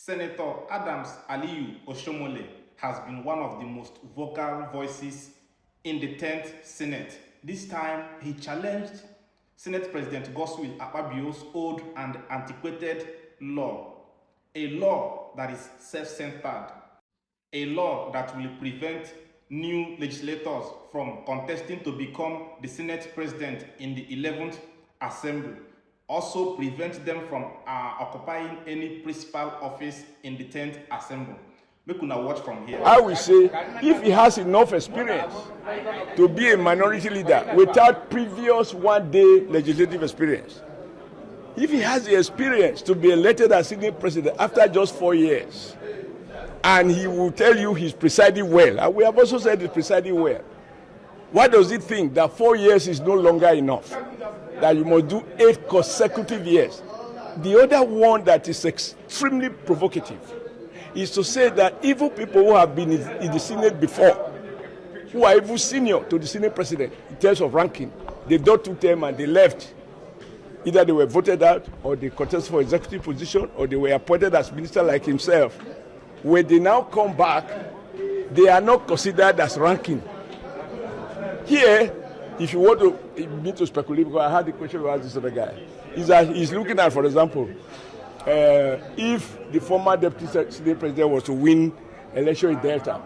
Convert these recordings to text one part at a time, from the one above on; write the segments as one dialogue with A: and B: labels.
A: Senator Adams Aliyu Oshomole has been one of the most vocal voices in the 10th Senate. This time, he challenged Senate President Godswill Akpabio's old and antiquated law, a law that is self-centered, a law that will prevent new legislators from contesting to become the Senate President in the 11th Assembly, also prevent them from occupying any principal office in the 10th Assembly. Make una watch from here.
B: I will say, if he has enough experience to be a minority leader without previous one-day legislative experience, if he has the experience to be elected as Senate President after just 4 years, and he will tell you he's presiding well, and we have also said he's presiding well, why does he think that 4 years is no longer enough? That you must do 8 consecutive years? The other one that is extremely provocative is to say that even people who have been in the Senate before, who are even senior to the Senate President in terms of ranking, they done 2 terms and they left. Either they were voted out, or they contested for executive position, or they were appointed as minister like himself. When they now come back, they are not considered as ranking. Here, if you want to speculate, because I had the question about this other guy, is that he's looking at, for example, if the former deputy Senate president was to win election in Delta,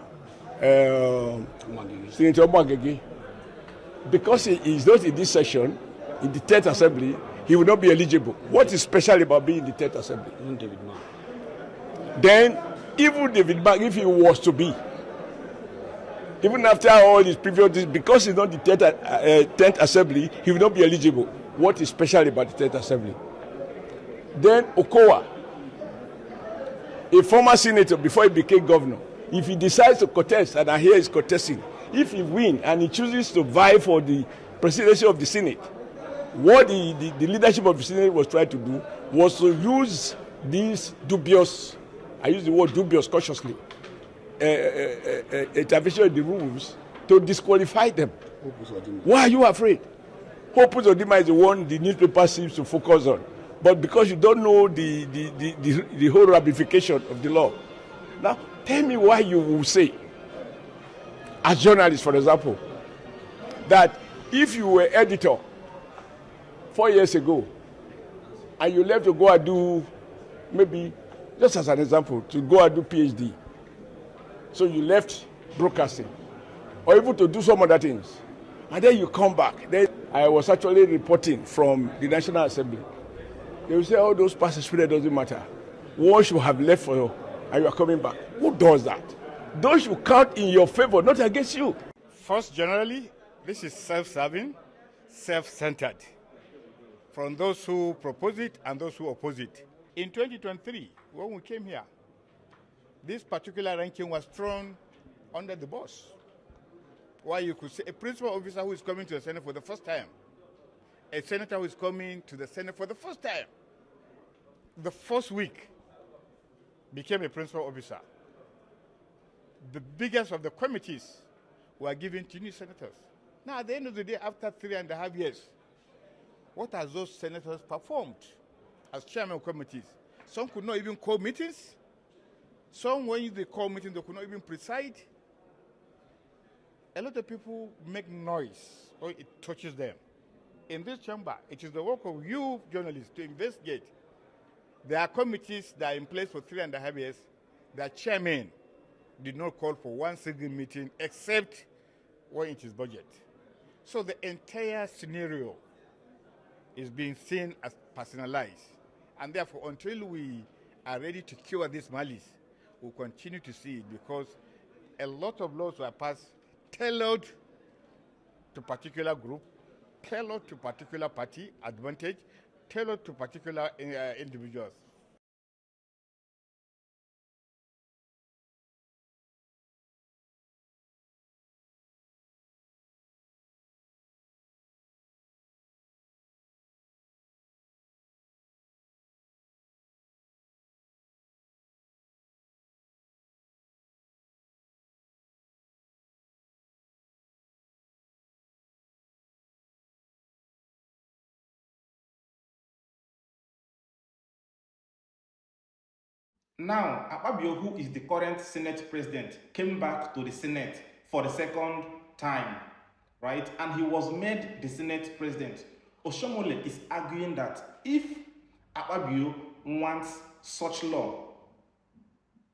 B: Senator Mwagege, because he is not in this session, in the 10th Assembly, he will not be eligible. What is special about being in the 10th Assembly? Then, even David Mark, if he was to be, even after all his previous, because he's not the 10th Assembly, he will not be eligible. What is special about the 10th Assembly? Then Okowa, a former senator before he became governor, if he decides to contest, and I hear he's contesting, if he wins and he chooses to vie for the presidency of the Senate, what the leadership of the Senate was trying to do was to use these dubious, I use the word dubious cautiously, intervention in the rules to disqualify them. Why are you afraid? Hope Uzodinma is the one the newspaper seems to focus on. But because you don't know the whole ramification of the law. Now, tell me why you will say, as journalists, for example, that if you were editor 4 years ago, and you left to go and do, maybe, just as an example, to go and do PhD. So you left broadcasting, or even to do some other things. And then you come back. Then I was actually reporting from the National Assembly. They will say, oh, those past experience doesn't matter. Once you have left for you, and you are coming back. Who does that? Those should count in your favor, not against you.
C: First, generally, this is self-serving, self-centered, from those who propose it and those who oppose it. In 2023, when we came here, this particular ranking was thrown under the bus. Why you could say a principal officer who is coming to the Senate for the first time, a senator who is coming to the Senate for the first time, the first week became a principal officer. The biggest of the committees were given to new senators. Now, at the end of the day, after 3.5 years, what have those senators performed as chairman of committees? Some could not even call meetings. Some, when they call meetings, they could not even preside. A lot of people make noise or it touches them. In this chamber, it is the work of you journalists to investigate. There are committees that are in place for 3.5 years. Their chairman did not call for one single meeting except when it is budget. So the entire scenario is being seen as personalized. And therefore, until we are ready to cure this malice, we'll continue to see it, because a lot of laws were passed tailored to particular group, tailored to particular party advantage, tailored to particular individuals.
A: Now, Akpabio, who is the current Senate president, came back to the Senate for the second time, right? And he was made the Senate president. Oshole is arguing that if Akpabio wants such law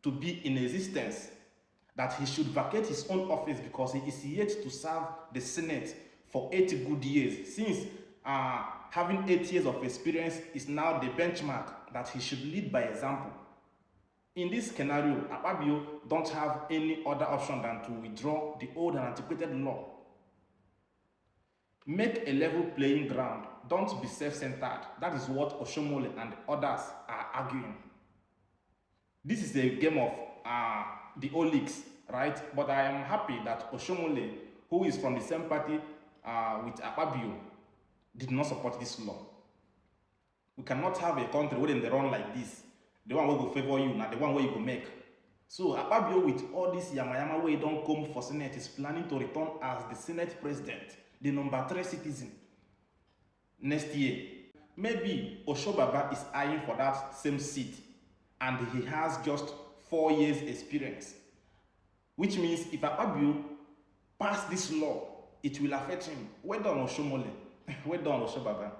A: to be in existence, that he should vacate his own office because he is yet to serve the Senate for 8 good years, since having 8 years of experience is now the benchmark that he should lead by example. In this scenario, Akpabio don't have any other option than to withdraw the old and antiquated law. Make a level playing ground. Don't be self-centered. That is what Oshole and others are arguing. This is a game of the Olix, right? But I am happy that Oshole, who is from the same party with Akpabio, did not support this law. We cannot have a country where they run like this. The one who will favor you, not the one where you go make. So Akpabio, with all this yamayama where he don't come for Senate, is planning to return as the Senate president, the number 3 citizen, next year. Maybe Oshobaba is eyeing for that same seat, and he has just 4 years experience. Which means if Akpabio pass this law, it will affect him. Well done, Oshomole. Well done, Oshobaba.